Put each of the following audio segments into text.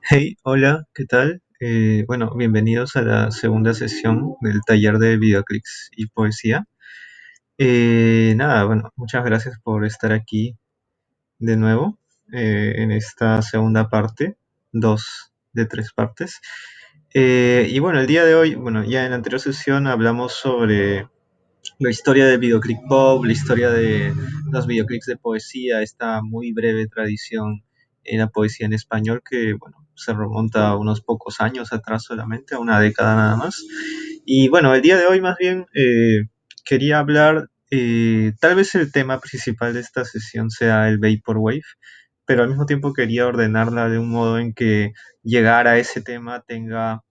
Hey, hola, ¿qué tal? Bueno, bienvenidos a la segunda sesión del taller de videoclips y poesía. Nada, bueno, muchas gracias por estar aquí de nuevo en esta segunda parte, dos de tres partes. Y bueno, el día de hoy, bueno, ya en la anterior sesión hablamos sobre la historia del videoclip pop, la historia de los videoclips de poesía, esta muy breve tradición en la poesía en español que, bueno, se remonta a unos pocos años atrás solamente, a una década nada más. Y bueno, el día de hoy más bien quería hablar, tal vez el tema principal de esta sesión sea el Vaporwave, pero al mismo tiempo quería ordenarla de un modo en que llegar a ese tema tenga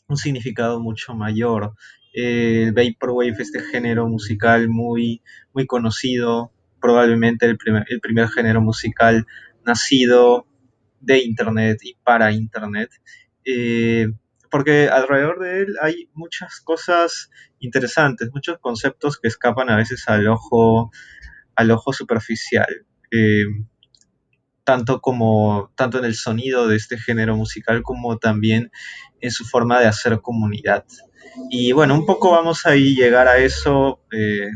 un significado mucho mayor. El Vaporwave, este género musical muy conocido, probablemente el primer género musical nacido de Internet y para Internet, eh, porque alrededor de él hay muchas cosas interesantes, muchos conceptos que escapan a veces al ojo superficial. Tanto en el sonido de este género musical como también en su forma de hacer comunidad. Y bueno, un poco vamos a ir llegar a eso de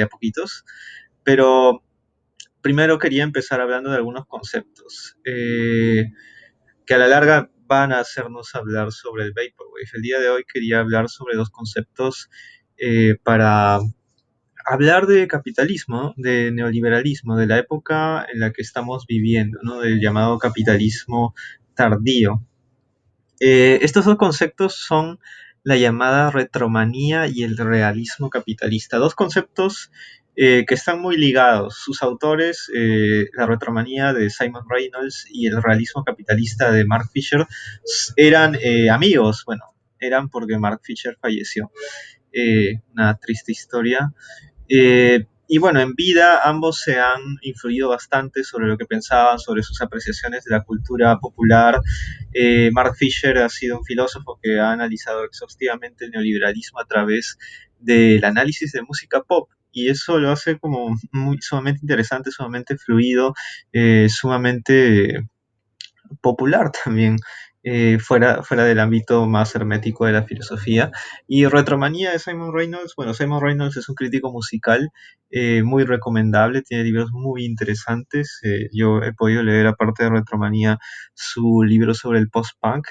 a poquitos, pero primero quería empezar hablando de algunos conceptos que a la larga van a hacernos hablar sobre el Vaporwave. El día de hoy quería hablar sobre dos conceptos para hablar de capitalismo, de neoliberalismo, de la época en la que estamos viviendo, ¿no? Del llamado capitalismo tardío. Estos dos conceptos son la llamada retromanía y el realismo capitalista, dos conceptos que están muy ligados. Sus autores, la retromanía de Simon Reynolds y el realismo capitalista de Mark Fisher, eran amigos, bueno, eran porque Mark Fisher falleció. Una triste historia, y bueno, en vida ambos se han influido bastante sobre lo que pensaban, sobre sus apreciaciones de la cultura popular. Mark Fisher ha sido un filósofo que ha analizado exhaustivamente el neoliberalismo a través del análisis de música pop. Y eso lo hace como sumamente interesante, sumamente fluido, sumamente popular también, fuera del ámbito más hermético de la filosofía. Y Retromanía de Simon Reynolds, bueno, Simon Reynolds es un crítico musical muy recomendable, tiene libros muy interesantes. Yo he podido leer, aparte de Retromanía, su libro sobre el post-punk,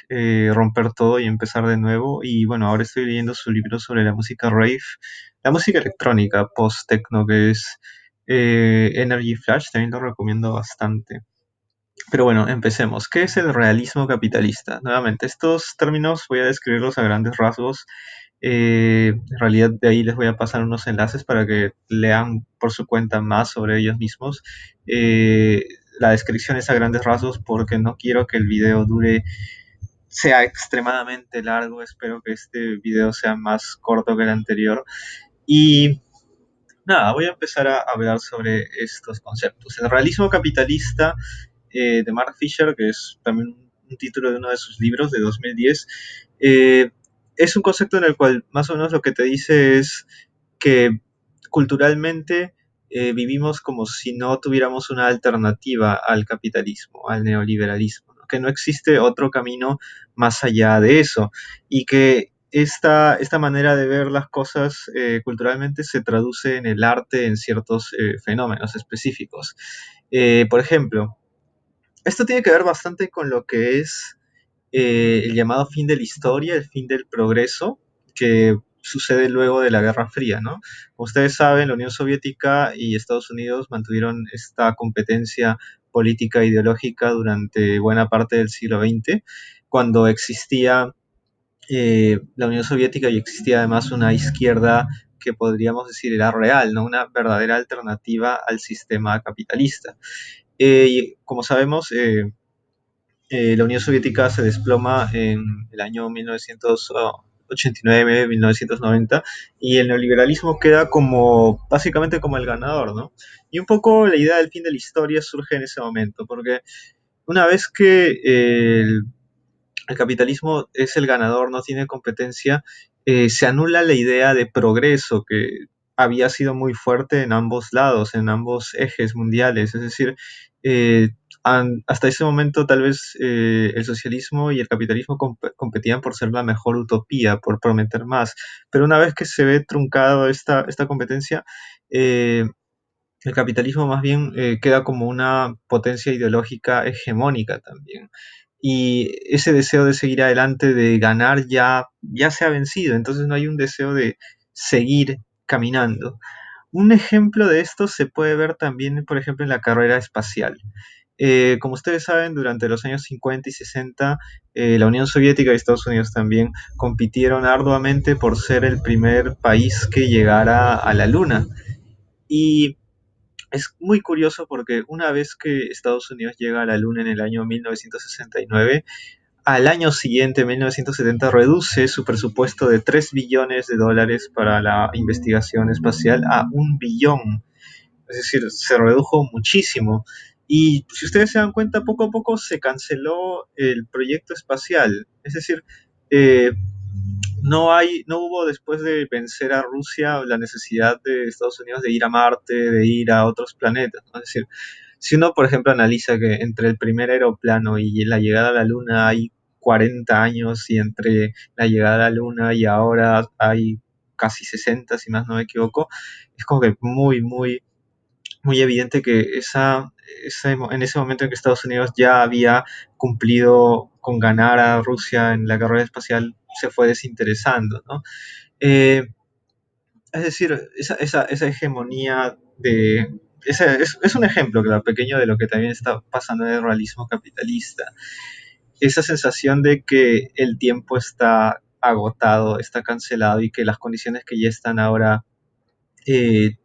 Romper todo y empezar de nuevo. Y bueno, ahora estoy leyendo su libro sobre la música rave, la música electrónica post-techno, que es Energy Flash, también lo recomiendo bastante. Pero bueno, empecemos. ¿Qué es el realismo capitalista? Nuevamente, estos términos voy a describirlos a grandes rasgos. En realidad de ahí les voy a pasar unos enlaces para que lean por su cuenta más sobre ellos mismos. Eh, la descripción es a grandes rasgos porque no quiero que el video sea extremadamente largo. Espero que este video sea más corto que el anterior. Y nada, voy a empezar a hablar sobre estos conceptos. El realismo capitalista de Mark Fisher, que es también un título de uno de sus libros de 2010, eh, es un concepto en el cual más o menos lo que te dice es que culturalmente vivimos como si no tuviéramos una alternativa al capitalismo, al neoliberalismo, ¿no? Que no existe otro camino más allá de eso y que esta manera de ver las cosas culturalmente se traduce en el arte, en ciertos fenómenos específicos. Por ejemplo, esto tiene que ver bastante con lo que es el llamado fin de la historia, el fin del progreso, que sucede luego de la Guerra Fría, ¿no? Como ustedes saben, la Unión Soviética y Estados Unidos mantuvieron esta competencia política e ideológica durante buena parte del siglo XX, cuando existía la Unión Soviética y existía además una izquierda que podríamos decir era real, ¿no? Una verdadera alternativa al sistema capitalista. Y como sabemos, la Unión Soviética se desploma en el año 1989-1990 y el neoliberalismo queda como básicamente como el ganador, ¿no? Y un poco la idea del fin de la historia surge en ese momento, porque una vez que el capitalismo es el ganador, no tiene competencia, se anula la idea de progreso que había sido muy fuerte en ambos lados, en ambos ejes mundiales. Es decir, eh, hasta ese momento tal vez el socialismo y el capitalismo competían por ser la mejor utopía, por prometer más, pero una vez que se ve truncado esta competencia, eh, el capitalismo más bien queda como una potencia ideológica hegemónica también. Y ese deseo de seguir adelante, de ganar, ya se ha vencido. Entonces no hay un deseo de seguir caminando. Un ejemplo de esto se puede ver también, por ejemplo, en la carrera espacial. Como ustedes saben, durante los años 50 y 60, la Unión Soviética y Estados Unidos también compitieron arduamente por ser el primer país que llegara a la Luna. Y es muy curioso porque una vez que Estados Unidos llega a la Luna en el año 1969, al año siguiente, 1970, reduce su presupuesto de 3 billones de dólares para la investigación espacial a 1 billón. Es decir, se redujo muchísimo. Y si ustedes se dan cuenta, poco a poco se canceló el proyecto espacial. Es decir, eh, no hubo después de vencer a Rusia la necesidad de Estados Unidos de ir a Marte, de ir a otros planetas, ¿no? Es decir, si uno, por ejemplo, analiza que entre el primer aeroplano y la llegada a la Luna hay 40 años y entre la llegada a la Luna y ahora hay casi 60, si más no me equivoco, es como que muy evidente que en ese momento en que Estados Unidos ya había cumplido con ganar a Rusia en la carrera espacial, se fue desinteresando, ¿no? Eh, es decir, esa hegemonía es un ejemplo, claro, pequeño de lo que también está pasando en el realismo capitalista. Esa sensación de que el tiempo está agotado, está cancelado y que las condiciones que ya están ahora eh,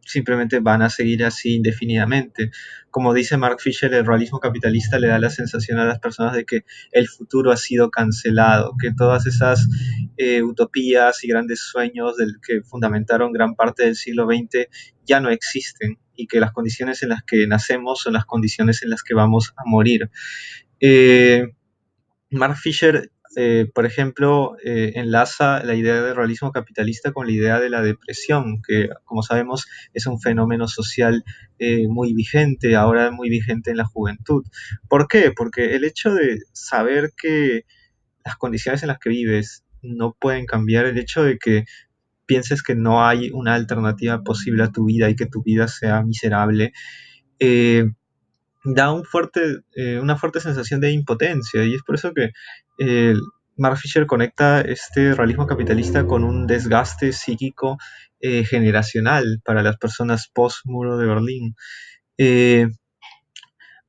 simplemente van a seguir así indefinidamente. Como dice Mark Fisher, el realismo capitalista le da la sensación a las personas de que el futuro ha sido cancelado, que todas esas utopías y grandes sueños que fundamentaron gran parte del siglo XX ya no existen y que las condiciones en las que nacemos son las condiciones en las que vamos a morir. Eh, Mark Fisher, por ejemplo, enlaza la idea del realismo capitalista con la idea de la depresión, que como sabemos es un fenómeno social muy vigente, ahora muy vigente en la juventud. ¿Por qué? Porque el hecho de saber que las condiciones en las que vives no pueden cambiar, el hecho de que pienses que no hay una alternativa posible a tu vida y que tu vida sea miserable, eh, da una fuerte sensación de impotencia y es por eso que eh, Mark Fisher conecta este realismo capitalista con un desgaste psíquico generacional para las personas post-muro de Berlín. Eh,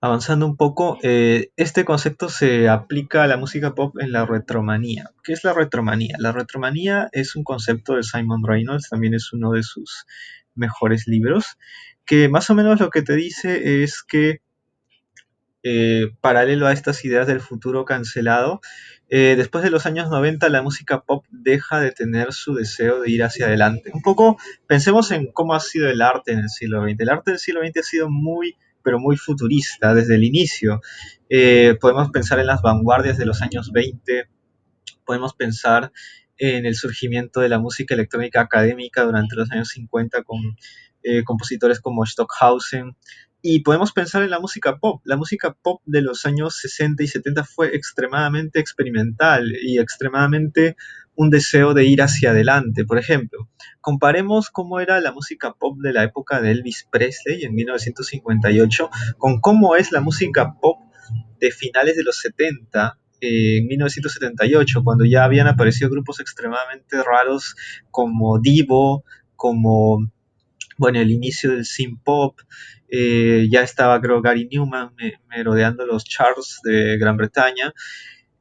Avanzando un poco, este concepto se aplica a la música pop en la retromanía. ¿Qué es la retromanía? La retromanía es un concepto de Simon Reynolds, también es uno de sus mejores libros, que más o menos lo que te dice es que paralelo a estas ideas del futuro cancelado, después de los años 90 la música pop deja de tener su deseo de ir hacia adelante. Un poco pensemos en cómo ha sido el arte en el siglo XX. El arte del siglo XX ha sido muy, pero muy futurista desde el inicio. Podemos pensar en las vanguardias de los años 20, podemos pensar en el surgimiento de la música electrónica académica durante los años 50 con compositores como Stockhausen. Y podemos pensar en la música pop. La música pop de los años 60 y 70 fue extremadamente experimental y extremadamente un deseo de ir hacia adelante. Por ejemplo, comparemos cómo era la música pop de la época de Elvis Presley en 1958 con cómo es la música pop de finales de los 70, en 1978, cuando ya habían aparecido grupos extremadamente raros como Divo, como, bueno, el inicio del synth pop, ya estaba creo Gary Newman merodeando los charts de Gran Bretaña.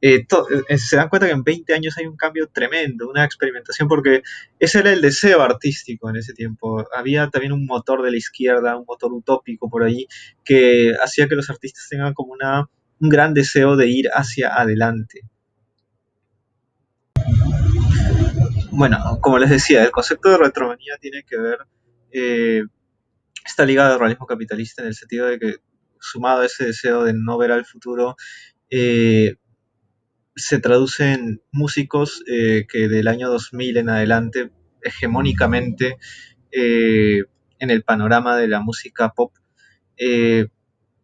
Se dan cuenta que en 20 años hay un cambio tremendo, una experimentación, porque ese era el deseo artístico en ese tiempo. Había también un motor de la izquierda, un motor utópico por ahí, que hacía que los artistas tengan como un gran deseo de ir hacia adelante. Bueno, como les decía, el concepto de retromanía tiene que ver, eh, está ligado al realismo capitalista en el sentido de que, sumado a ese deseo de no ver al futuro, eh, se traduce en músicos que del año 2000 en adelante, hegemónicamente, en el panorama de la música pop, eh,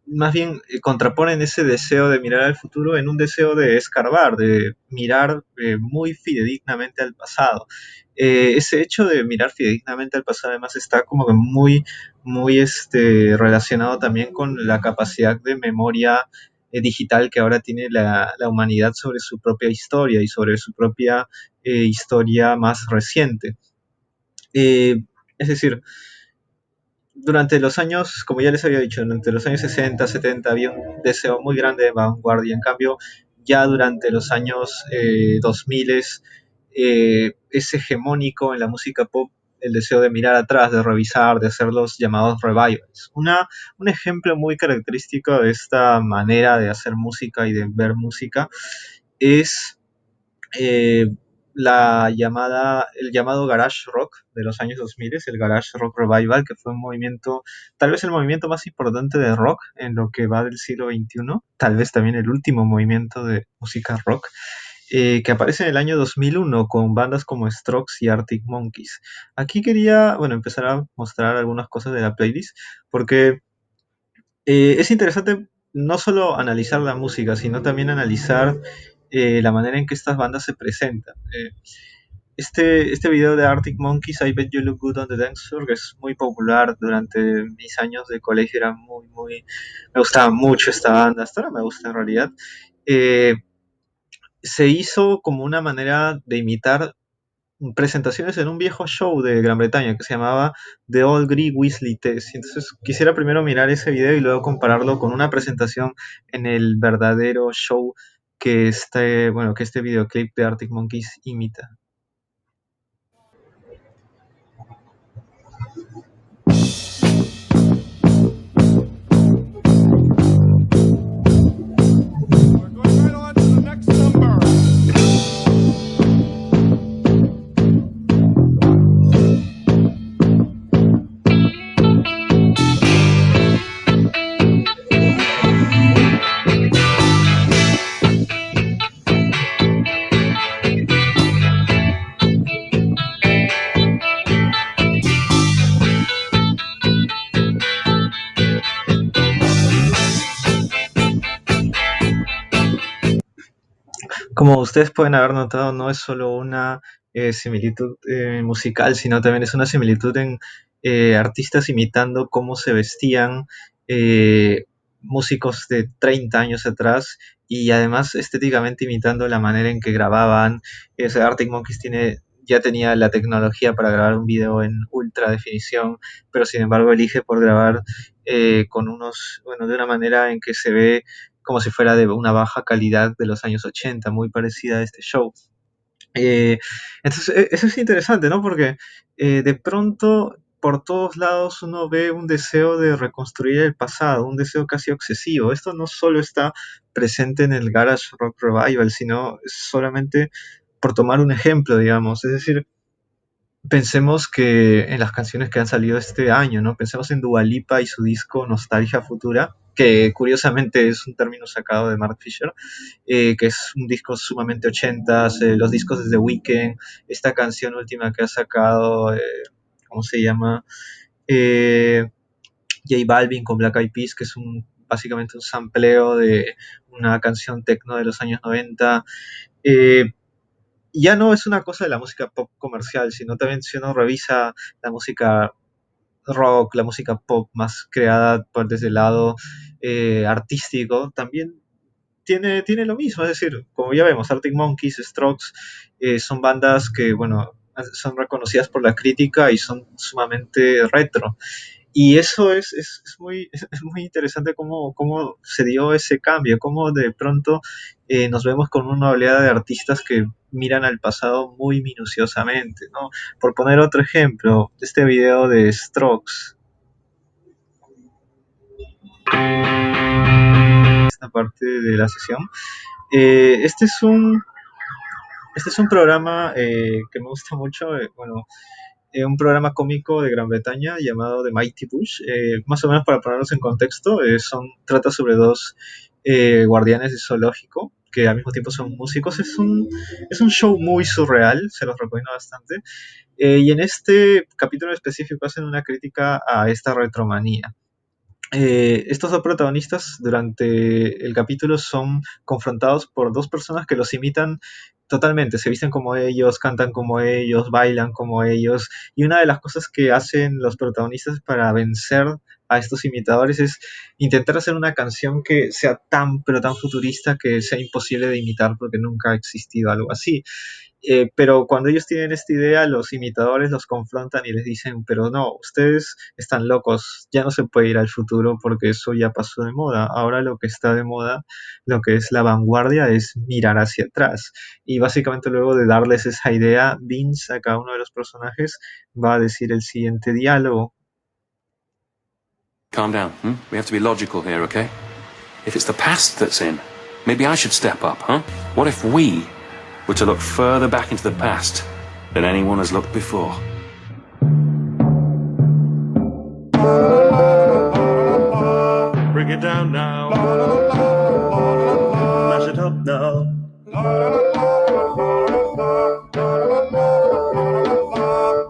más bien contraponen ese deseo de mirar al futuro en un deseo de escarbar, de mirar muy fidedignamente al pasado. Ese hecho de mirar fidedignamente al pasado además está como que muy relacionado también con la capacidad de memoria digital que ahora tiene la humanidad sobre su propia historia y sobre su propia historia más reciente. Eh, es decir, durante los años, como ya les había dicho, durante los años 60, 70 había un deseo muy grande de vanguardia. En cambio, ya durante los años 2000 es hegemónico en la música pop el deseo de mirar atrás, de revisar, de hacer los llamados revivals. Un ejemplo muy característico de esta manera de hacer música y de ver música es eh, el llamado garage rock de los años 2000, el garage rock revival, que fue un movimiento, tal vez el movimiento más importante de rock en lo que va del siglo XXI, tal vez también el último movimiento de música rock, que aparece en el año 2001 con bandas como Strokes y Arctic Monkeys. Aquí quería, bueno, empezar a mostrar algunas cosas de la playlist, porque es interesante no solo analizar la música, sino también analizar la manera en que estas bandas se presentan. Este video de Arctic Monkeys, I Bet You Look Good on the Dance Floor, que es muy popular durante mis años de colegio, era me gustaba mucho esta banda, hasta ahora me gusta en realidad. Eh, Se hizo como una manera de imitar presentaciones en un viejo show de Gran Bretaña que se llamaba The Old Grey Weasley Test. Entonces quisiera primero mirar ese video y luego compararlo con una presentación en el verdadero show que este videoclip de Arctic Monkeys imita. We're going right on to the next number. Como ustedes pueden haber notado, no es solo una similitud musical, sino también es una similitud en artistas imitando cómo se vestían eh, músicos de 30 años atrás y además estéticamente imitando la manera en que grababan. Arctic Monkeys ya tenía la tecnología para grabar un video en ultra definición, pero sin embargo elige por grabar de una manera en que se ve como si fuera de una baja calidad de los años 80, muy parecida a este show. Eh, Eso es interesante, ¿no? Porque de pronto por todos lados uno ve un deseo de reconstruir el pasado, un deseo casi obsesivo. Esto no solo está presente en el Garage Rock Revival, sino solamente por tomar un ejemplo, digamos. Es decir, pensemos que en las canciones que han salido este año, ¿no? Pensemos en Dua Lipa y su disco Nostalgia Futura, que curiosamente es un término sacado de Mark Fisher, que es un disco sumamente ochentas, los discos de The Weeknd, esta canción última que ha sacado, ¿cómo se llama? Eh, J Balvin con Black Eyed Peas, que es básicamente un sampleo de una canción techno de los años 90. Eh, ya no es una cosa de la música pop comercial, sino también si uno revisa la música rock, la música pop más creada desde el lado artístico, también tiene lo mismo. Es decir, como ya vemos, Arctic Monkeys, Strokes, son bandas que, bueno, son reconocidas por la crítica y son sumamente retro. Y eso es muy interesante cómo se dio ese cambio, cómo de pronto nos vemos con una oleada de artistas que miran al pasado muy minuciosamente, ¿no? Por poner otro ejemplo, este video de Strokes, esta parte de la sesión, eh, este es un, este es un programa que me gusta mucho, un programa cómico de Gran Bretaña llamado The Mighty Bush. Más o menos para ponerlos en contexto, trata sobre dos guardianes de zoológico que al mismo tiempo son músicos. Es un show muy surreal, se los recomiendo bastante. Y en este capítulo específico hacen una crítica a esta retromanía. Estos dos protagonistas durante el capítulo son confrontados por dos personas que los imitan totalmente, se visten como ellos, cantan como ellos, bailan como ellos, y una de las cosas que hacen los protagonistas para vencer a estos imitadores es intentar hacer una canción que sea tan, pero tan futurista que sea imposible de imitar porque nunca ha existido algo así. Pero cuando ellos tienen esta idea, los imitadores los confrontan y les dicen, pero no, ustedes están locos, ya no se puede ir al futuro porque eso ya pasó de moda. Ahora lo que está de moda, lo que es la vanguardia, es mirar hacia atrás. Y básicamente luego de darles esa idea, Vince, a cada uno de los personajes, va a decir el siguiente diálogo. Calm down. We have to be logical here, okay? If it's the past that's in, maybe I should step up, huh? What if we were to look further back into the past than anyone has looked before? Break it down now. Mash it up now.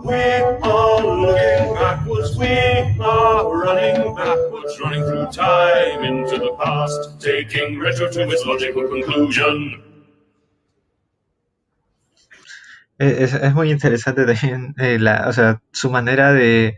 We are looking backwards. We are running backwards, running through time into the past, taking retro to its logical conclusion. Es muy interesante también, o sea, su manera de...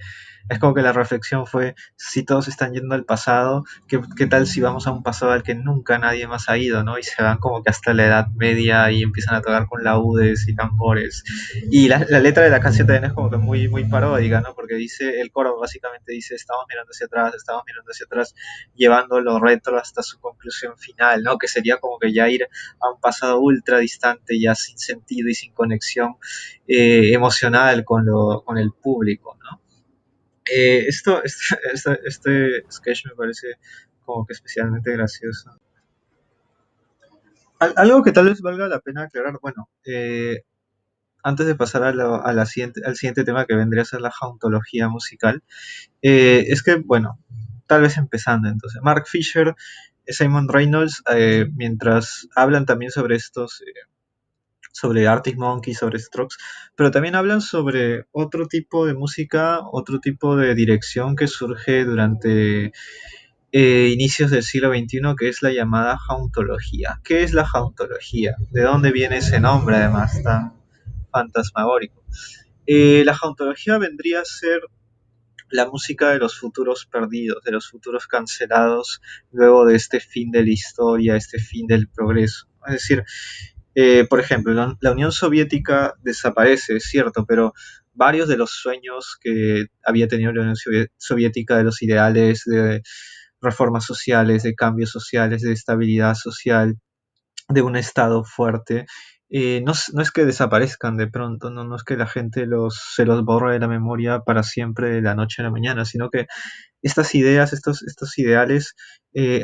Es como que la reflexión fue, si todos están yendo al pasado, ¿qué tal si vamos a un pasado al que nunca nadie más ha ido, ¿no? Y se van como que hasta la Edad Media y empiezan a tocar con laúdes y tambores. Y la letra de la canción también es como que muy, muy paródica, ¿no? Porque dice, el coro básicamente dice, estamos mirando hacia atrás, llevando lo retro hasta su conclusión final, ¿no? Que sería como que ya ir a un pasado ultra distante, ya sin sentido y sin conexión emocional con el público, ¿no? Este sketch me parece como que especialmente gracioso. Algo que tal vez valga la pena aclarar, bueno, antes de pasar al siguiente tema que vendría a ser la jauntología musical, es que, bueno, tal vez empezando entonces, Mark Fisher, Simon Reynolds, mientras hablan también sobre Arctic Monkeys, sobre Strokes, pero también hablan sobre otro tipo de música, otro tipo de dirección que surge durante inicios del siglo XXI, que es la llamada jauntología. ¿Qué es la jauntología? ¿De dónde viene ese nombre, además, tan fantasmagórico? La jauntología vendría a ser la música de los futuros perdidos, de los futuros cancelados luego de este fin de la historia, este fin del progreso. Es decir, por ejemplo, la Unión Soviética desaparece, es cierto, pero varios de los sueños que había tenido la Unión Soviética, de los ideales de reformas sociales, de cambios sociales, de estabilidad social, de un Estado fuerte, no es que desaparezcan de pronto, no es que la gente se los borre de la memoria para siempre de la noche a la mañana, sino que estas ideas, estos ideales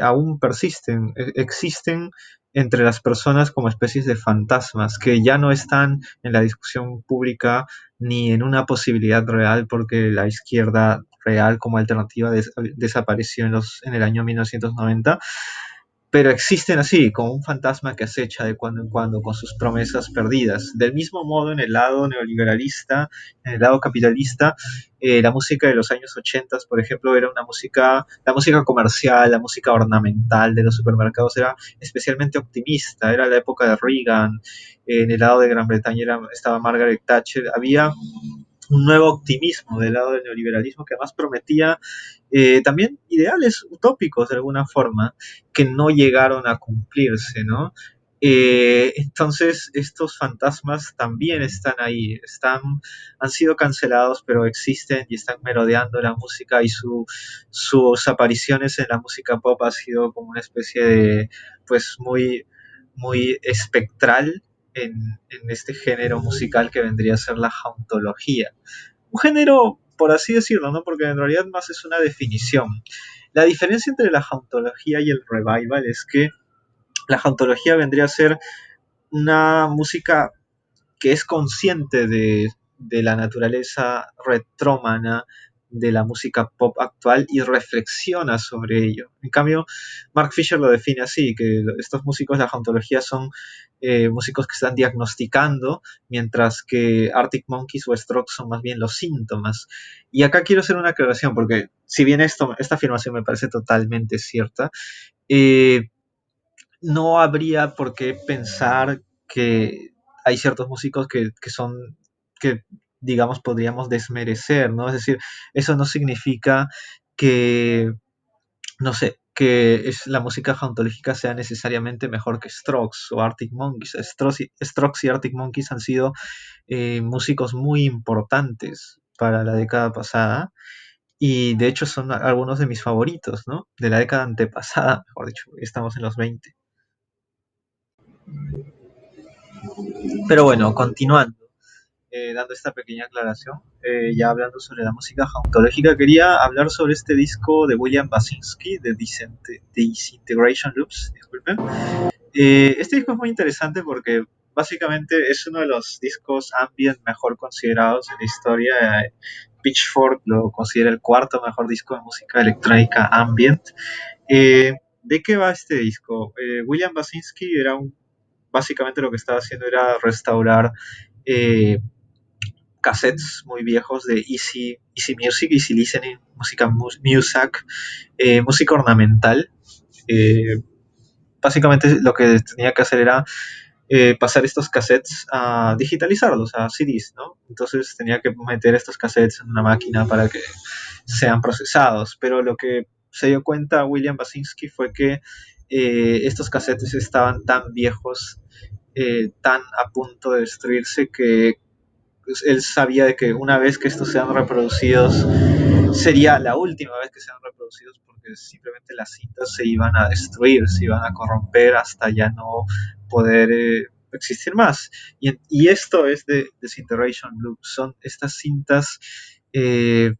aún persisten, existen entre las personas como especies de fantasmas que ya no están en la discusión pública ni en una posibilidad real porque la izquierda real como alternativa desapareció en el año 1990, pero existen así, como un fantasma que acecha de cuando en cuando con sus promesas perdidas. Del mismo modo, en el lado neoliberalista, en el lado capitalista, la música de los años 80, por ejemplo, era la música comercial, la música ornamental de los supermercados era especialmente optimista, era la época de Reagan, en el lado de Gran Bretaña estaba Margaret Thatcher, había un nuevo optimismo del lado del neoliberalismo que además prometía también ideales utópicos de alguna forma que no llegaron a cumplirse, ¿no? Entonces estos fantasmas también están ahí, han sido cancelados, pero existen y están merodeando la música y sus apariciones en la música pop ha sido como una especie de, pues muy, muy espectral en este género musical que vendría a ser la jauntología. Un género, por así decirlo, ¿no? Porque en realidad más es una definición. La diferencia entre la jauntología y el revival es que la jauntología vendría a ser una música que es consciente de la naturaleza retrómana de la música pop actual y reflexiona sobre ello. En cambio, Mark Fisher lo define así, que estos músicos de la jauntología son músicos que están diagnosticando, mientras que Arctic Monkeys o Strokes son más bien los síntomas. Y acá quiero hacer una aclaración, porque si bien esta afirmación me parece totalmente cierta, eh, no habría por qué pensar que hay ciertos músicos que son, que digamos podríamos desmerecer, ¿no? Es decir, eso no significa que, no sé, que la música hauntológica sea necesariamente mejor que Strokes o Arctic Monkeys. Strokes y Arctic Monkeys han sido músicos muy importantes para la década pasada y de hecho son algunos de mis favoritos, ¿no? De la década antepasada, mejor dicho, estamos en los 20. Pero bueno, continuando, dando esta pequeña aclaración, ya hablando sobre la música hauntológica, quería hablar sobre este disco de William Basinski, de Disintegration Loops, disculpen. Este disco es muy interesante porque básicamente es uno de los discos ambient mejor considerados en la historia. Pitchfork lo considera el cuarto mejor disco de música electrónica ambient. ¿De qué va este disco? William Basinski básicamente lo que estaba haciendo era restaurar eh, cassettes muy viejos de Easy Music, Easy Listening, Music, música ornamental. Eh, Básicamente lo que tenía que hacer era pasar estos cassettes a digitalizarlos, a CDs, ¿no? Entonces tenía que meter estos cassettes en una máquina para que sean procesados, pero lo que se dio cuenta William Basinski fue que estos cassettes estaban tan viejos, tan a punto de destruirse que pues, él sabía de que una vez que estos sean reproducidos sería la última vez que sean reproducidos porque simplemente las cintas se iban a destruir, se iban a corromper hasta ya no poder existir más. Y esto es de Disintegration Loop, son estas cintas eh,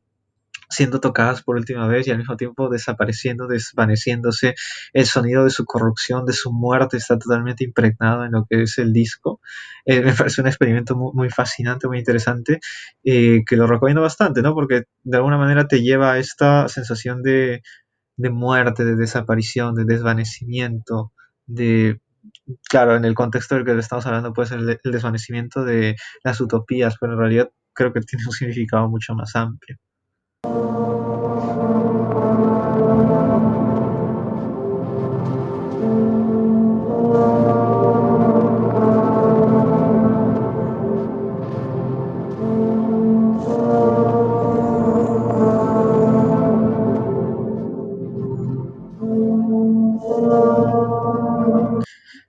siendo tocadas por última vez y al mismo tiempo desapareciendo, desvaneciéndose. El sonido de su corrupción, de su muerte, está totalmente impregnado en lo que es el disco. Me parece un experimento muy fascinante, muy interesante, que lo recomiendo bastante, ¿no? Porque de alguna manera te lleva a esta sensación de muerte, de desaparición, de desvanecimiento, de claro, en el contexto del que estamos hablando puede ser el desvanecimiento de las utopías, pero en realidad creo que tiene un significado mucho más amplio.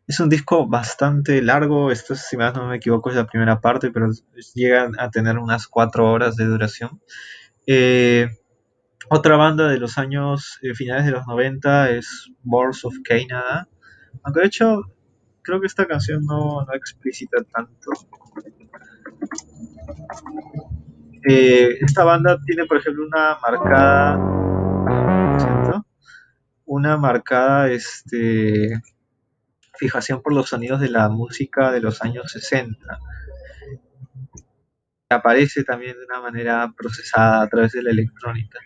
Es un disco bastante largo, esto si más no me equivoco es la primera parte, pero llega a tener unas 4 horas de duración. Eh, Otra banda de los años finales de los 90 es Boards of Canada, aunque de hecho creo que esta canción no explicita tanto. Esta banda tiene por ejemplo ¿siento? Una marcada fijación por los sonidos de la música de los años 60. Aparece también de una manera procesada a través de la electrónica.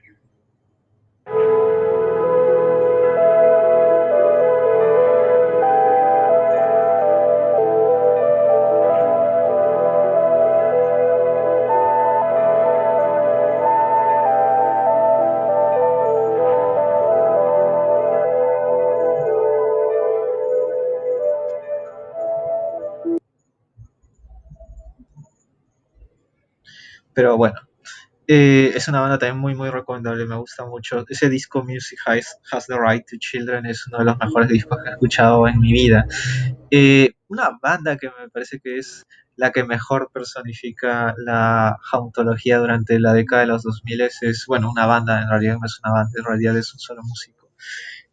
Pero bueno, es una banda también muy recomendable, me gusta mucho. Ese disco Music Has the Right to Children es uno de los mejores discos que he escuchado en mi vida. Una banda que me parece que es la que mejor personifica la jauntología durante la década de los 2000 es, bueno, una banda, en realidad no es una banda, en realidad es un solo músico.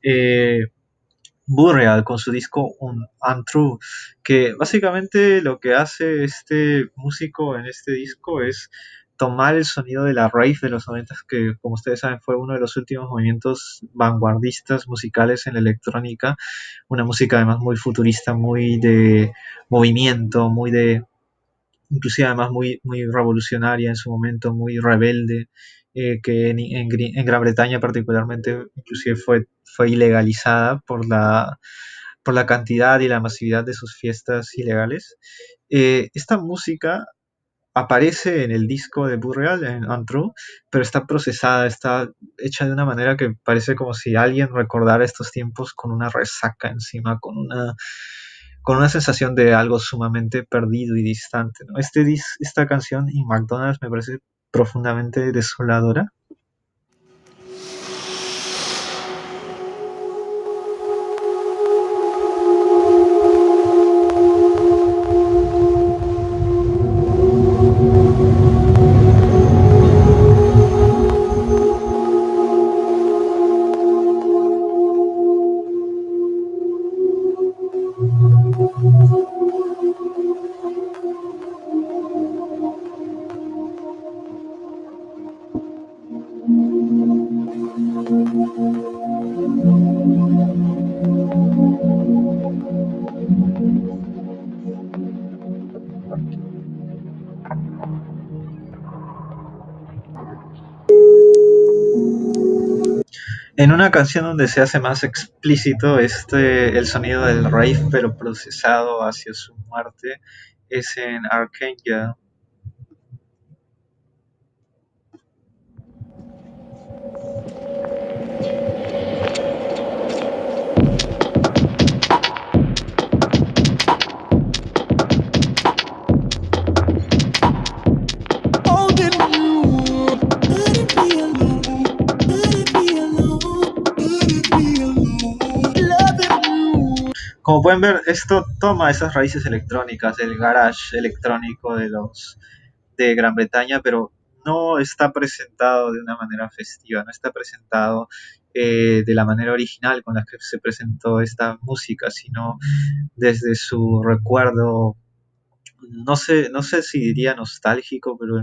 Eh, Burial con su disco Untrue, que básicamente lo que hace este músico en este disco es tomar el sonido de la rave de los 90, que como ustedes saben fue uno de los últimos movimientos vanguardistas musicales en la electrónica, una música además muy futurista, muy de movimiento, muy de inclusive además muy revolucionaria en su momento, muy rebelde, que en Gran Bretaña particularmente inclusive fue ilegalizada por por la cantidad y la masividad de sus fiestas ilegales. Esta música aparece en el disco de Burial, en Untrue, pero está procesada, está hecha de una manera que parece como si alguien recordara estos tiempos con una resaca encima, con una sensación de algo sumamente perdido y distante, ¿no? Esta canción, In McDonald's, me parece profundamente desoladora. En una canción donde se hace más explícito el sonido del rave, pero procesado hacia su muerte, es en Arcangel. Como pueden ver, esto toma esas raíces electrónicas del garage electrónico de Gran Bretaña, pero no está presentado de una manera festiva, no está presentado de la manera original con la que se presentó esta música, sino desde su recuerdo, no sé si diría nostálgico, pero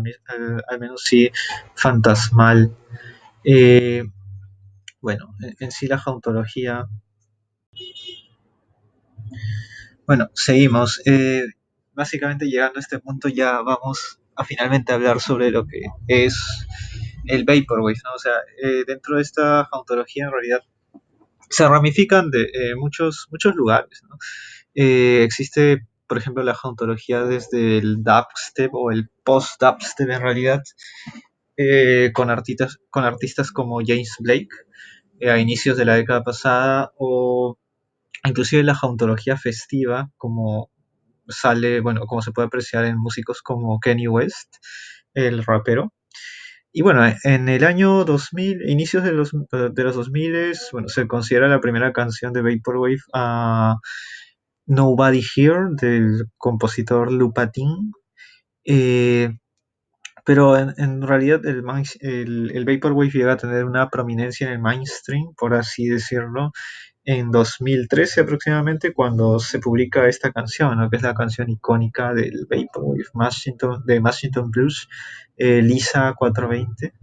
al menos sí fantasmal. Eh, bueno, en sí la jauntología. Bueno, seguimos. Básicamente llegando a este punto ya vamos a finalmente hablar sobre lo que es el Vaporwave, ¿no? O sea, dentro de esta jauntología en realidad se ramifican de muchos lugares, ¿no? Existe, por ejemplo, la jauntología desde el dubstep o el post-dubstep en realidad, con artistas como James Blake a inicios de la década pasada, o inclusive la jauntología festiva, como se puede apreciar en músicos como Kanye West, el rapero. Y bueno, en el año 2000, inicios de los 2000, bueno, se considera la primera canción de Vaporwave a Nobody Here del compositor Lupatin. Eh, pero en realidad el Vaporwave llega a tener una prominencia en el mainstream, por así decirlo, en 2013 aproximadamente, cuando se publica esta canción, ¿no? Que es la canción icónica del Vaporwave de Washington Blues, Lisa 420.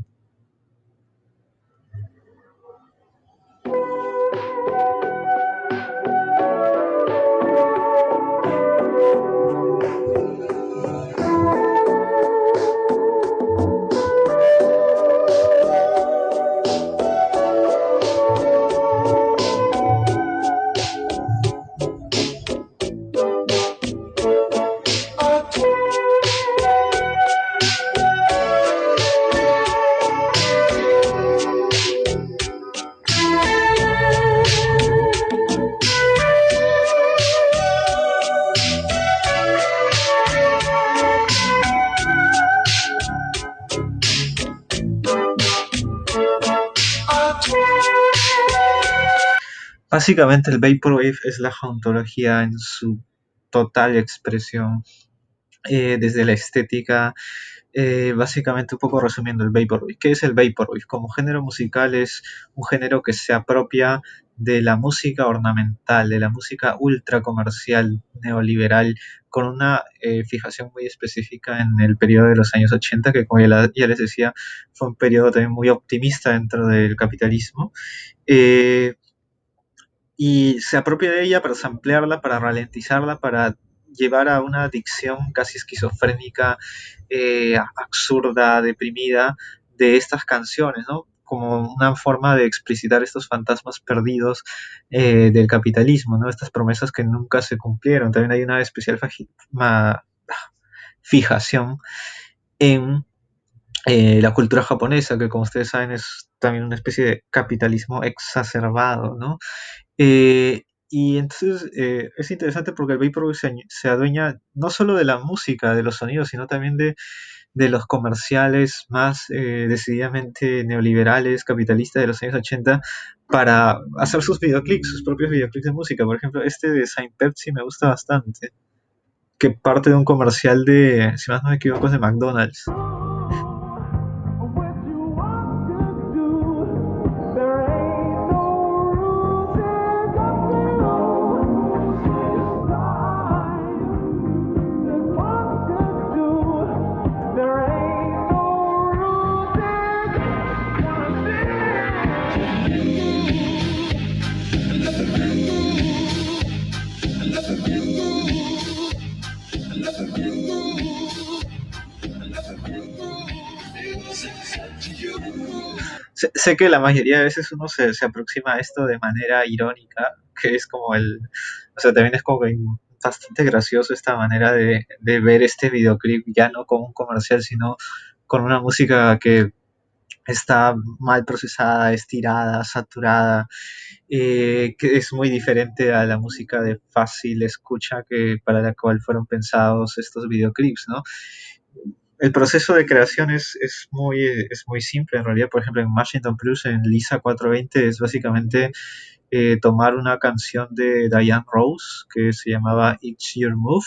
Básicamente el Vaporwave es la jauntología en su total expresión, desde la estética, básicamente un poco resumiendo el Vaporwave. ¿Qué es el Vaporwave? Como género musical es un género que se apropia de la música ornamental, de la música ultra comercial, neoliberal, con una fijación muy específica en el periodo de los años 80, que como ya les decía, fue un periodo también muy optimista dentro del capitalismo. Eh, y se apropia de ella para samplearla, para ralentizarla, para llevar a una adicción casi esquizofrénica, absurda, deprimida de estas canciones, ¿no? como una forma de explicitar estos fantasmas perdidos del capitalismo, ¿no? Estas promesas que nunca se cumplieron. También hay una especial fijación en la cultura japonesa, que como ustedes saben es también una especie de capitalismo exacerbado, ¿no? Y entonces es interesante porque el Vaporwave se adueña no solo de la música, de los sonidos, sino también de los comerciales más decididamente neoliberales, capitalistas de los años 80 para hacer sus videoclips, sus propios videoclips de música. Por ejemplo, este de Saint Pepsi me gusta bastante, que parte de un comercial de, si más no me equivoco, es de McDonald's. Sé que la mayoría de veces uno se aproxima a esto de manera irónica, que es como o sea, también es como que bastante gracioso esta manera de ver este videoclip ya no como un comercial, sino con una música que está mal procesada, estirada, saturada, que es muy diferente a la música de fácil escucha que para la cual fueron pensados estos videoclips, ¿no? El proceso de creación es muy simple en realidad. Por ejemplo, en Washington Plus, en Lisa 420, es básicamente tomar una canción de Diane Rose que se llamaba It's Your Move,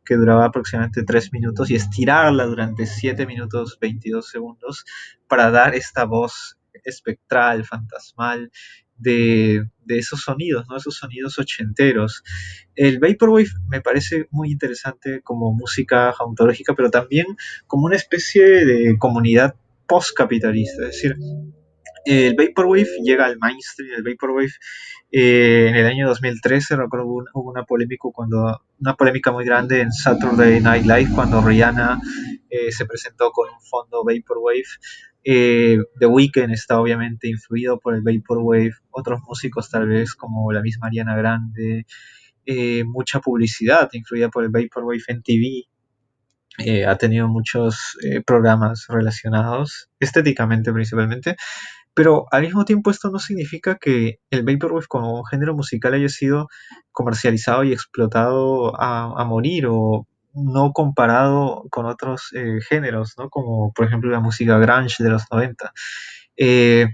que duraba aproximadamente 3 minutos, y estirarla durante 7 minutos 22 segundos para dar esta voz espectral, fantasmal de esos sonidos, ¿no? Esos sonidos ochenteros. El Vaporwave me parece muy interesante como música ontológica, pero también como una especie de comunidad post-capitalista. Es decir, el Vaporwave llega al mainstream. El Vaporwave en el año 2013, recuerdo, hubo una polémica muy grande en Saturday Night Live cuando Rihanna se presentó con un fondo Vaporwave. The Weeknd está obviamente influido por el Vaporwave, otros músicos tal vez como la misma Ariana Grande, mucha publicidad influida por el Vaporwave en TV. Ha tenido muchos programas relacionados, estéticamente principalmente, pero al mismo tiempo esto no significa que el Vaporwave como género musical haya sido comercializado y explotado a morir, o no comparado con otros géneros, ¿no? Como por ejemplo la música grunge de los 90. Eh,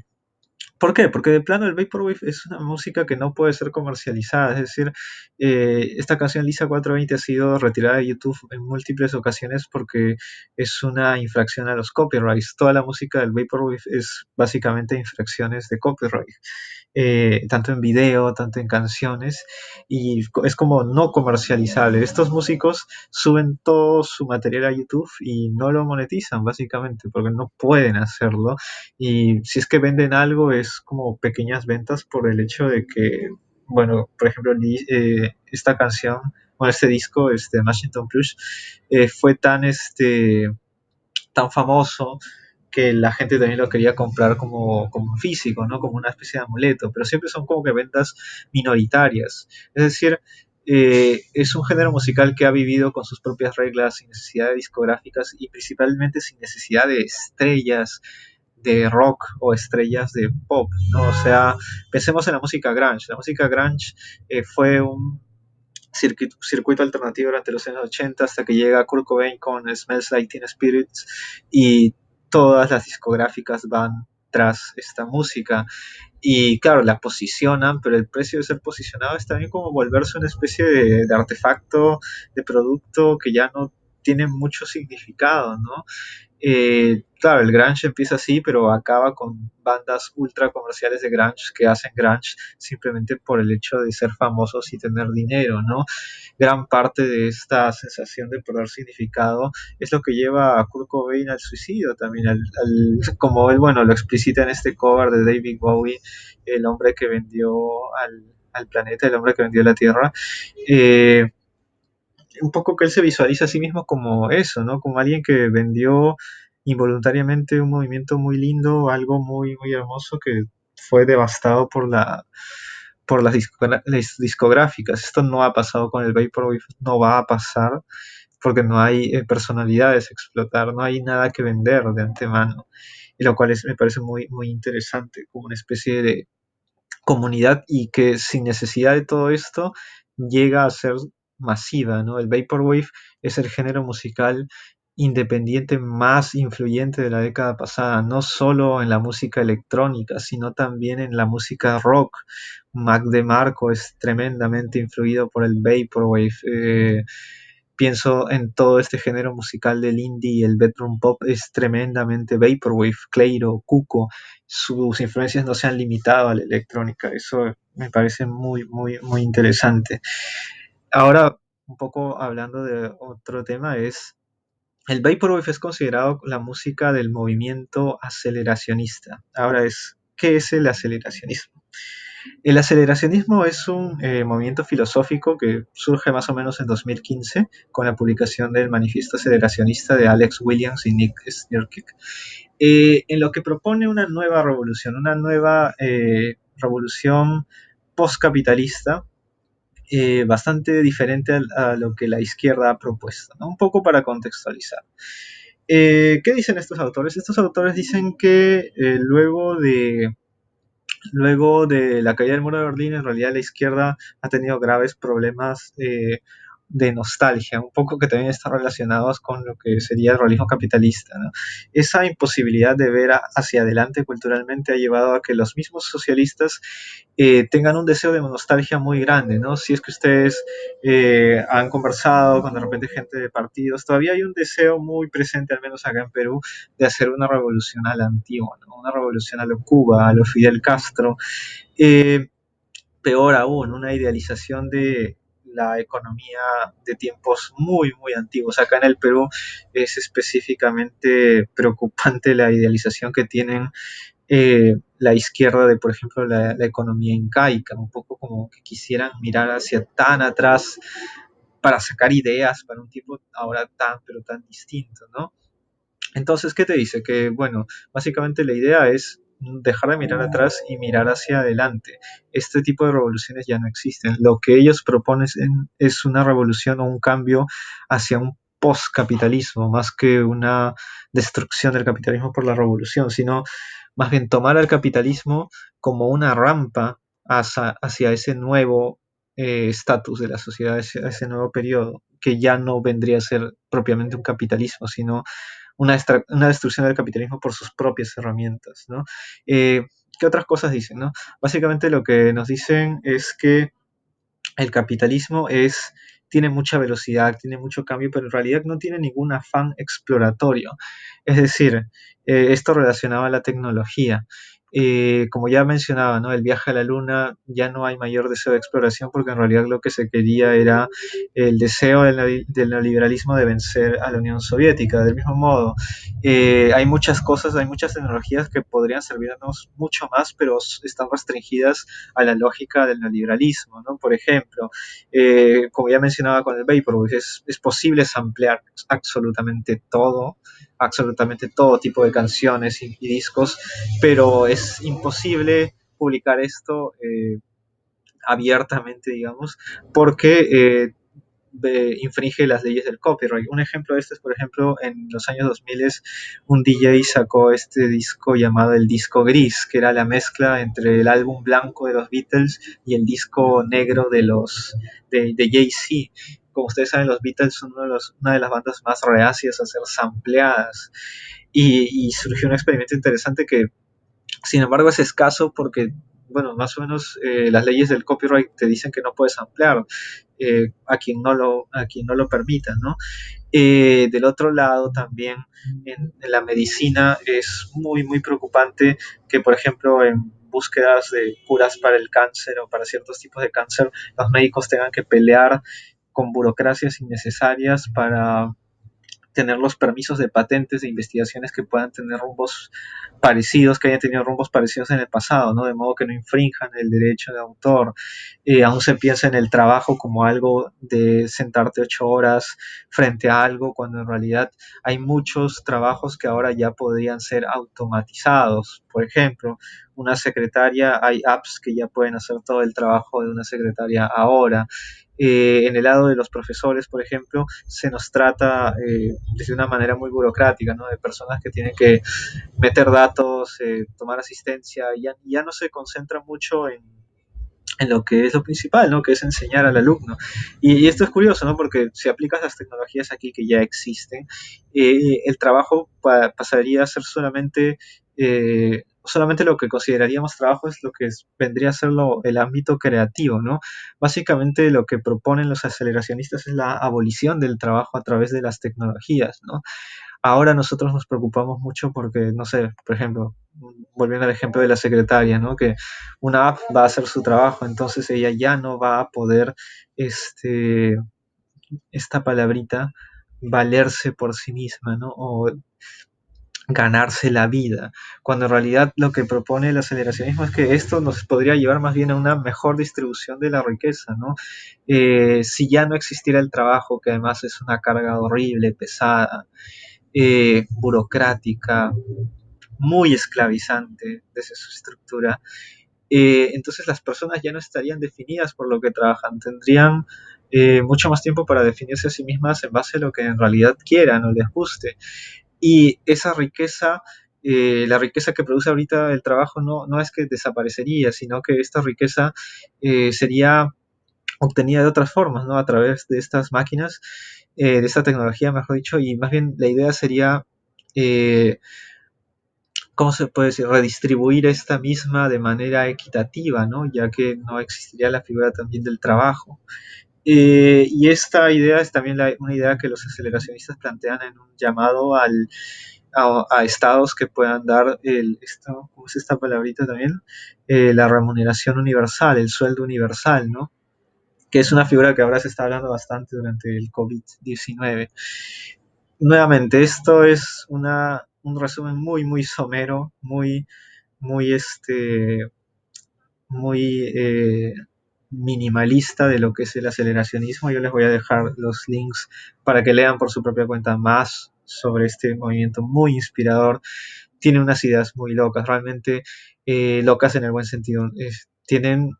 ¿Por qué? Porque de plano el Vaporwave es una música que no puede ser comercializada. Es decir, esta canción Lisa 420 ha sido retirada de YouTube en múltiples ocasiones porque es una infracción a los copyrights. Toda la música del Vaporwave es básicamente infracciones de copyright, tanto en video, tanto en canciones, y es como no comercializable. Estos músicos suben todo su material a YouTube y no lo monetizan básicamente porque no pueden hacerlo, y si es que venden algo es como pequeñas ventas por el hecho de que, bueno, por ejemplo, esta canción, bueno, este disco, este Washington Plus, fue tan famoso que la gente también lo quería comprar como físico, ¿no? Como una especie de amuleto, pero siempre son como que ventas minoritarias. Es decir, es un género musical que ha vivido con sus propias reglas, sin necesidad de discográficas y principalmente sin necesidad de estrellas de rock o estrellas de pop, ¿no? O sea, pensemos en la música grunge. La música grunge fue un circuito alternativo durante los años 80 hasta que llega Kurt Cobain con Smells Like Teen Spirits y todas las discográficas van tras esta música. Y claro, la posicionan, pero el precio de ser posicionado es también como volverse una especie de artefacto, de producto que ya no tiene mucho significado, ¿no? Claro, el grunge empieza así, pero acaba con bandas ultra comerciales de grunge que hacen grunge simplemente por el hecho de ser famosos y tener dinero, ¿no? Gran parte de esta sensación de perder significado es lo que lleva a Kurt Cobain al suicidio también, como él, bueno, lo explicita en este cover de David Bowie, el hombre que vendió al planeta, el hombre que vendió la Tierra. Eh, un poco que él se visualiza a sí mismo como eso, ¿no? Como alguien que vendió involuntariamente un movimiento muy lindo, algo muy, muy hermoso que fue devastado por las discográficas. Esto no ha pasado con el Vaporwave, no va a pasar porque no hay personalidades a explotar, no hay nada que vender de antemano, y lo cual me parece muy, muy interesante, como una especie de comunidad y que sin necesidad de todo esto llega a ser masiva, ¿no? El Vaporwave es el género musical independiente más influyente de la década pasada, no solo en la música electrónica, sino también en la música rock. Mac DeMarco es tremendamente influido por el Vaporwave. Pienso en todo este género musical del indie y el bedroom pop es tremendamente vaporwave, Cleiro, Cuco, sus influencias no se han limitado a la electrónica, eso me parece muy, muy, muy interesante. Ahora, un poco hablando de otro tema, el vaporwave es considerado la música del movimiento aceleracionista. Ahora ¿qué es el aceleracionismo? El aceleracionismo es un movimiento filosófico que surge más o menos en 2015 con la publicación del Manifiesto Aceleracionista de Alex Williams y Nick Snarkic, en lo que propone una nueva revolución postcapitalista, bastante diferente a lo que la izquierda ha propuesto, ¿no? Un poco para contextualizar. ¿Qué dicen estos autores? Estos autores dicen que luego de la caída del muro de Berlín, en realidad la izquierda ha tenido graves problemas de nostalgia, un poco que también están relacionados con lo que sería el realismo capitalista, ¿no? Esa imposibilidad de ver hacia adelante culturalmente ha llevado a que los mismos socialistas tengan un deseo de nostalgia muy grande, ¿no? Si es que ustedes han conversado con de repente gente de partidos, todavía hay un deseo muy presente, al menos acá en Perú, de hacer una revolución a la antigua, ¿no? Una revolución a lo Cuba, a lo Fidel Castro, eh, peor aún, una idealización de la economía de tiempos muy, muy antiguos. Acá en el Perú es específicamente preocupante la idealización que tienen la izquierda de, por ejemplo, la economía incaica, un poco como que quisieran mirar hacia tan atrás para sacar ideas para un tipo ahora tan, pero tan distinto, ¿no? Entonces, ¿qué te dice? Que, bueno, básicamente la idea es dejar de mirar atrás y mirar hacia adelante. Este tipo de revoluciones ya no existen. Lo que ellos proponen es una revolución o un cambio hacia un postcapitalismo, más que una destrucción del capitalismo por la revolución, sino más bien tomar al capitalismo como una rampa hacia ese nuevo estatus de la sociedad, hacia ese nuevo periodo, que ya no vendría a ser propiamente un capitalismo, sino una destrucción del capitalismo por sus propias herramientas, ¿no? ¿Qué otras cosas dicen, no? Básicamente lo que nos dicen es que el capitalismo tiene mucha velocidad, tiene mucho cambio, pero en realidad no tiene ningún afán exploratorio. Es decir, esto relacionado a la tecnología. Como ya mencionaba, ¿no? El viaje a la luna, ya no hay mayor deseo de exploración porque en realidad lo que se quería era el deseo del neoliberalismo de vencer a la Unión Soviética. Del mismo modo, hay muchas cosas, hay muchas tecnologías que podrían servirnos mucho más, pero están restringidas a la lógica del neoliberalismo, ¿no? Por ejemplo, como ya mencionaba con el Vaporwave, es posible samplear absolutamente todo tipo de canciones y discos, pero es imposible publicar esto abiertamente, digamos, porque infringe las leyes del copyright. Un ejemplo de esto es, por ejemplo, en los años 2000 un DJ sacó este disco llamado el disco gris, que era la mezcla entre el álbum blanco de los Beatles y el disco negro de Jay-Z. Como ustedes saben, los Beatles son una de las bandas más reacias a ser sampleadas. Y surgió un experimento interesante que, sin embargo, es escaso porque, bueno, más o menos las leyes del copyright te dicen que no puedes ampliar a quien no lo permita, ¿no? Del otro lado, también en la medicina es muy, muy preocupante que, por ejemplo, en búsquedas de curas para el cáncer o para ciertos tipos de cáncer, los médicos tengan que pelear con burocracias innecesarias tener los permisos de patentes de investigaciones que puedan tener rumbos parecidos, que hayan tenido rumbos parecidos en el pasado, ¿no? De modo que no infrinjan el derecho de autor. Aún se piensa en el trabajo como algo de sentarte 8 horas frente a algo, cuando en realidad hay muchos trabajos que ahora ya podrían ser automatizados. Por ejemplo, una secretaria, hay apps que ya pueden hacer todo el trabajo de una secretaria ahora. En el lado de los profesores, por ejemplo, se nos trata de una manera muy burocrática, ¿no? De personas que tienen que meter datos, tomar asistencia, y ya no se concentra mucho en lo que es lo principal, ¿no? Que es enseñar al alumno. Y esto es curioso, ¿no? Porque si aplicas las tecnologías aquí que ya existen, el trabajo pasaría a ser solamente lo que consideraríamos trabajo es lo que vendría a ser el ámbito creativo, ¿no? Básicamente lo que proponen los aceleracionistas es la abolición del trabajo a través de las tecnologías, ¿no? Ahora nosotros nos preocupamos mucho porque, no sé, por ejemplo, volviendo al ejemplo de la secretaria, ¿no? Que una app va a hacer su trabajo, entonces ella ya no va a poder, este, esta palabrita, valerse por sí misma, ¿no? O ganarse la vida, cuando en realidad lo que propone el aceleracionismo es que esto nos podría llevar más bien a una mejor distribución de la riqueza, ¿no? Si ya no existiera el trabajo, que además es una carga horrible, pesada, burocrática, muy esclavizante desde su estructura, entonces las personas ya no estarían definidas por lo que trabajan, tendrían mucho más tiempo para definirse a sí mismas en base a lo que en realidad quieran o les guste. Y esa riqueza, la riqueza que produce ahorita el trabajo no es que desaparecería, sino que esta riqueza sería obtenida de otras formas, ¿no? A través de estas máquinas, de esta tecnología, mejor dicho, y más bien la idea sería, eh, ¿cómo se puede decir? Redistribuir esta misma de manera equitativa, ¿no? Ya que no existiría la figura también del trabajo. Y esta idea es también una idea que los aceleracionistas plantean en un llamado a estados que puedan dar ¿cómo es esta palabrita también? La remuneración universal, el sueldo universal, ¿no? Que es una figura que ahora se está hablando bastante durante el COVID-19. Nuevamente, esto es un resumen muy, muy somero, muy, muy minimalista de lo que es el aceleracionismo. Yo les voy a dejar los links para que lean por su propia cuenta más sobre este movimiento muy inspirador. Tiene unas ideas muy locas, realmente locas en el buen sentido. Tienen,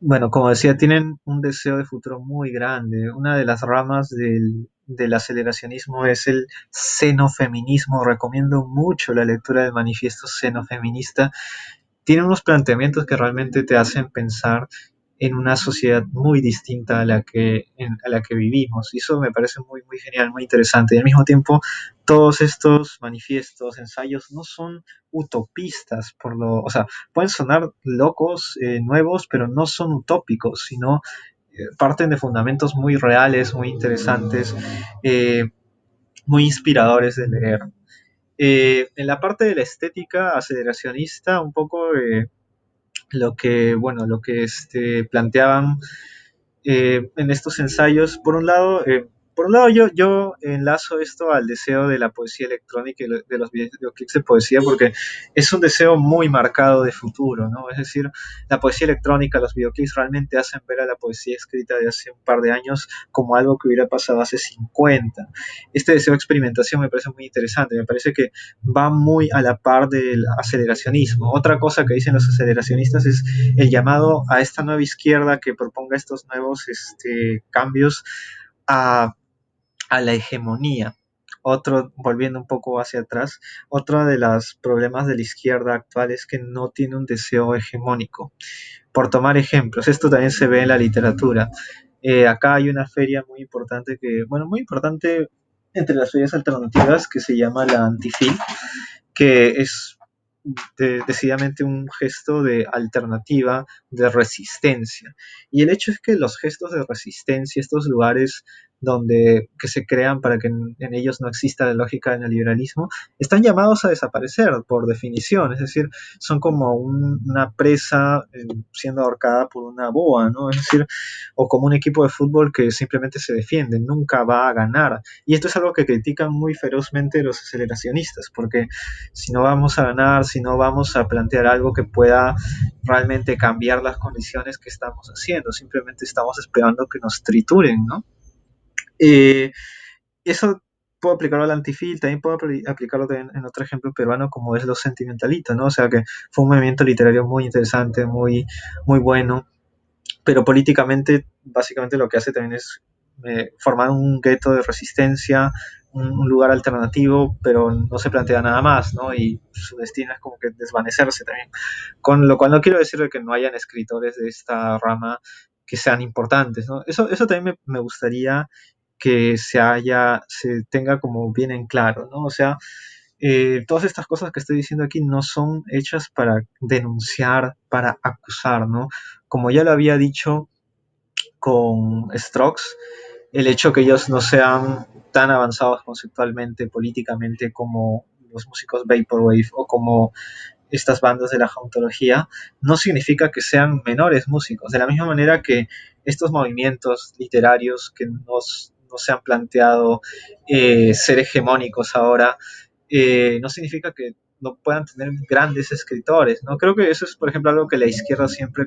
bueno, como decía, tienen un deseo de futuro muy grande. Una de las ramas del aceleracionismo es el xenofeminismo. Recomiendo mucho la lectura del manifiesto xenofeminista. Tiene unos planteamientos que realmente te hacen pensar en una sociedad muy distinta a la que vivimos. Y eso me parece muy, muy genial, muy interesante. Y al mismo tiempo, todos estos manifiestos, ensayos, no son utopistas, o sea, pueden sonar locos, nuevos, pero no son utópicos, sino parten de fundamentos muy reales, muy interesantes, eh, muy inspiradores de leer. En la parte de la estética aceleracionista, un poco lo que planteaban en estos ensayos. Por un lado yo enlazo esto al deseo de la poesía electrónica y de los videoclips de poesía, porque es un deseo muy marcado de futuro, ¿no? Es decir, la poesía electrónica, los videoclips realmente hacen ver a la poesía escrita de hace un par de años como algo que hubiera pasado hace 50. Este deseo de experimentación me parece muy interesante, me parece que va muy a la par del aceleracionismo. Otra cosa que dicen los aceleracionistas es el llamado a esta nueva izquierda que proponga estos nuevos cambios a, a la hegemonía. Volviendo un poco hacia atrás, otro de los problemas de la izquierda actual es que no tiene un deseo hegemónico. Por tomar ejemplos, esto también se ve en la literatura. Acá hay una feria muy importante muy importante entre las ferias alternativas, que se llama la Antifil, que es decididamente un gesto de alternativa, de resistencia. Y el hecho es que los gestos de resistencia, estos lugares donde que se crean para que en ellos no exista la lógica del neoliberalismo, están llamados a desaparecer por definición, es decir, son como una presa siendo ahorcada por una boa, ¿no? Es decir, o como un equipo de fútbol que simplemente se defiende, nunca va a ganar. Y esto es algo que critican muy ferozmente los aceleracionistas, porque si no vamos a ganar, si no vamos a plantear algo que pueda realmente cambiar las condiciones que estamos haciendo, simplemente estamos esperando que nos trituren, ¿no? Eh, Eso puedo aplicarlo al antifil, también puedo aplicarlo también en otro ejemplo peruano como es Los Sentimentalitos, ¿no? O sea que fue un movimiento literario muy interesante, muy bueno, pero políticamente básicamente lo que hace también es formar un gueto de resistencia, un lugar alternativo, pero no se plantea nada más, ¿no? Y su destino es como que desvanecerse también. Con lo cual no quiero decir que no hayan escritores de esta rama que sean importantes, ¿no? Eso también me gustaría que se tenga como bien en claro, ¿no? O sea, todas estas cosas que estoy diciendo aquí no son hechas para denunciar, para acusar, ¿no? Como ya lo había dicho con Strokes, el hecho que ellos no sean tan avanzados conceptualmente, políticamente, como los músicos Vaporwave o como estas bandas de la jauntología, no significa que sean menores músicos. De la misma manera que estos movimientos literarios que no se han planteado ser hegemónicos ahora, no significa que no puedan tener grandes escritores, ¿no? Creo que eso es, por ejemplo, algo que la izquierda siempre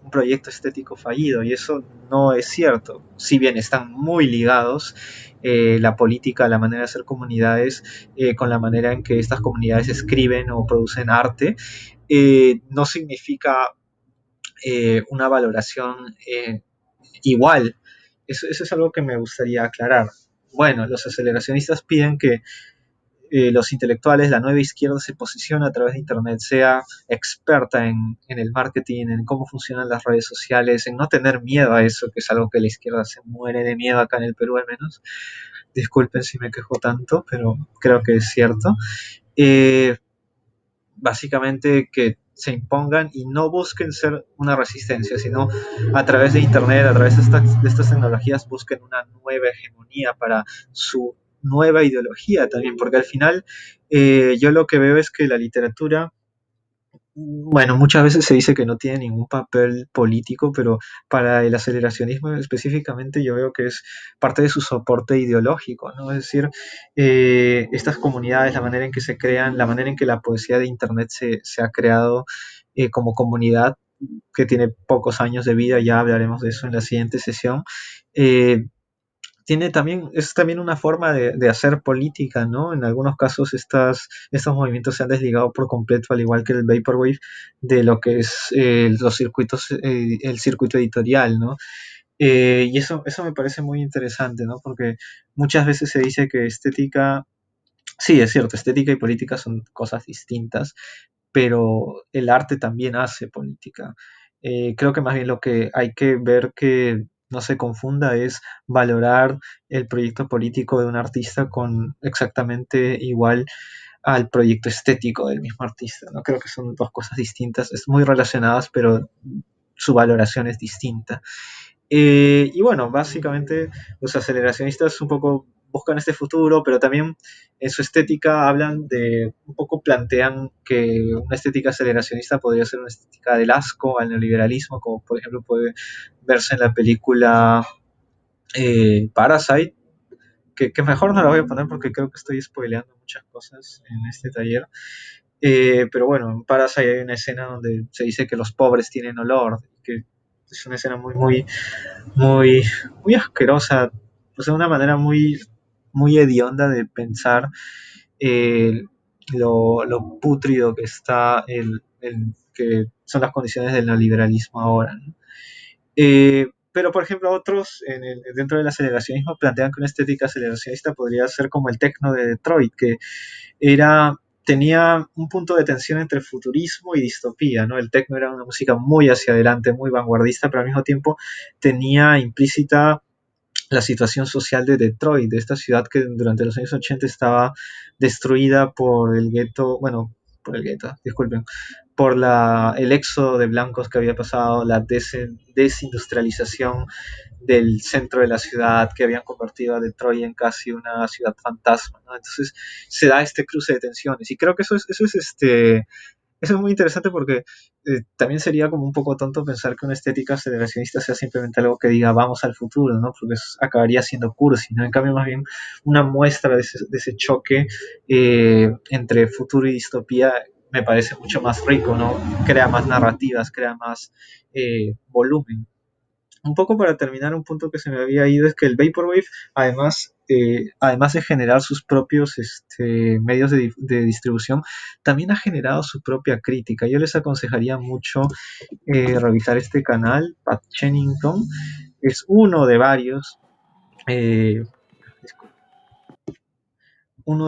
un proyecto estético fallido y eso no es cierto. Si bien están muy ligados la política, la manera de hacer comunidades con la manera en que estas comunidades escriben o producen arte, no significa una valoración igual. Eso es algo que me gustaría aclarar. Bueno, los aceleracionistas piden que los intelectuales, la nueva izquierda se posiciona a través de Internet, sea experta en el marketing, en cómo funcionan las redes sociales, en no tener miedo a eso, que es algo que la izquierda se muere de miedo acá en el Perú al menos. Disculpen si me quejo tanto, pero creo que es cierto. Eh, Básicamente que se impongan y no busquen ser una resistencia, sino a través de Internet, a través de estas tecnologías, busquen una nueva hegemonía para su nueva ideología también, porque al final yo lo que veo es que la literatura, bueno, muchas veces se dice que no tiene ningún papel político, pero para el aceleracionismo específicamente yo veo que es parte de su soporte ideológico, ¿no? Es decir, estas comunidades, la manera en que se crean, la manera en que la poesía de Internet se ha creado como comunidad que tiene pocos años de vida, ya hablaremos de eso en la siguiente sesión, eh, es también una forma de hacer política, ¿no? En algunos casos estos movimientos se han desligado por completo, al igual que el Vaporwave, de lo que es los circuitos, el circuito editorial, ¿no? Y eso me parece muy interesante, ¿no? Porque muchas veces se dice que estética, sí, es cierto, estética y política son cosas distintas, pero el arte también hace política. Creo que más bien lo que hay que ver que no se confunda es valorar el proyecto político de un artista con exactamente igual al proyecto estético del mismo artista. No creo que son dos cosas distintas, es muy relacionadas, pero su valoración es distinta. Y bueno, básicamente los aceleracionistas un poco buscan este futuro, pero también en su estética hablan de, un poco plantean que una estética aceleracionista podría ser una estética del asco al neoliberalismo, como por ejemplo puede verse en la película Parasite, que mejor no la voy a poner porque creo que estoy spoileando muchas cosas en este taller. Pero bueno, en Parasite hay una escena donde se dice que los pobres tienen olor, que es una escena muy, muy asquerosa, o sea, una manera muy hedionda de pensar eh, lo pútrido que está que son las condiciones del neoliberalismo ahora, ¿no? Pero, por ejemplo, otros dentro del aceleracionismo plantean que una estética aceleracionista podría ser como el techno de Detroit, que era tenía un punto de tensión entre futurismo y distopía, ¿no? El techno era una música muy hacia adelante, muy vanguardista, pero al mismo tiempo tenía implícita la situación social de Detroit, de esta ciudad que durante los años 80 estaba destruida por el gueto, bueno, por el gueto, disculpen, por el éxodo de blancos que había pasado, la desindustrialización del centro de la ciudad, que habían convertido a Detroit en casi una ciudad fantasma, ¿no? Entonces se da este cruce de tensiones y creo que eso es muy interesante porque también sería como un poco tonto pensar que una estética aceleracionista sea simplemente algo que diga vamos al futuro, ¿no? Porque eso acabaría siendo cursi, ¿no? En cambio, más bien una muestra de ese choque entre futuro y distopía me parece mucho más rico, ¿no? Crea más narrativas, crea más volumen. Un poco para terminar, un punto que se me había ido es que el Vaporwave, además de generar sus propios medios de distribución, también ha generado su propia crítica. Yo les aconsejaría mucho revisar este canal, Pat Chennington, es eh, uno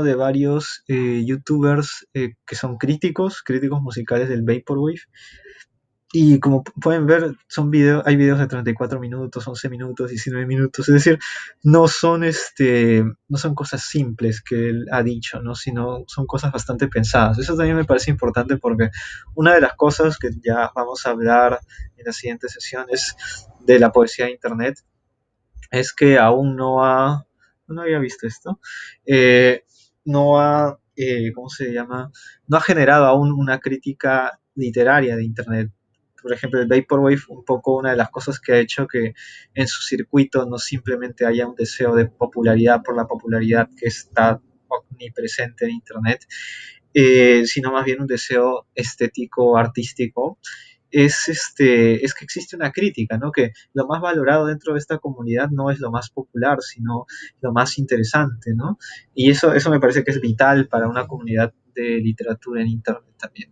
de varios youtubers que son críticos musicales del Vaporwave. Y como pueden ver, hay videos de 34 minutos, 11 minutos, 19 minutos. Es decir, no son cosas simples que él ha dicho, ¿no? Sino son cosas bastante pensadas. Eso también me parece importante porque una de las cosas que ya vamos a hablar en las siguientes sesiones de la poesía de Internet es que aún no había visto esto, no ha, ¿cómo se llama? No ha generado aún una crítica literaria de Internet. Por ejemplo, el Vaporwave, un poco una de las cosas que ha hecho que en su circuito no simplemente haya un deseo de popularidad por la popularidad que está omnipresente en Internet, sino más bien un deseo estético, artístico, es que existe una crítica, ¿no? Que lo más valorado dentro de esta comunidad no es lo más popular, sino lo más interesante, ¿no? Y eso me parece que es vital para una comunidad de literatura en Internet también.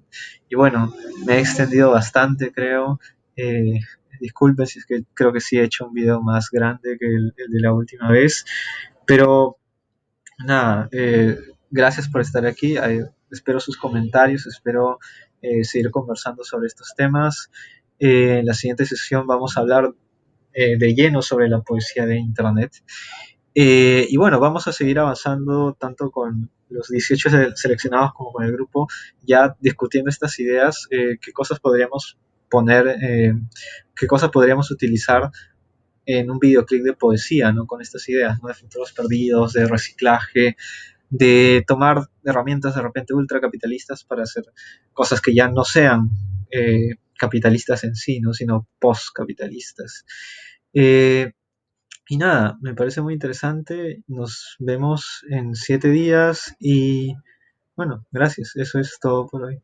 Y bueno, me he extendido bastante, creo. Eh, Disculpen si es que creo que sí he hecho un video más grande que el de la última vez, pero nada, gracias por estar aquí. Espero sus comentarios, espero seguir conversando sobre estos temas. En la siguiente sesión vamos a hablar de lleno sobre la poesía de Internet. Y bueno, vamos a seguir avanzando tanto con los 18 seleccionados como con el grupo, ya discutiendo estas ideas, qué cosas podríamos poner, qué cosas podríamos utilizar en un videoclip de poesía, ¿no? Con estas ideas, ¿no? De futuros perdidos, de reciclaje, de tomar herramientas de repente ultracapitalistas para hacer cosas que ya no sean capitalistas en sí, ¿no? Sino postcapitalistas. Eh, y nada, me parece muy interesante. Nos vemos en 7 días y bueno, gracias. Eso es todo por hoy.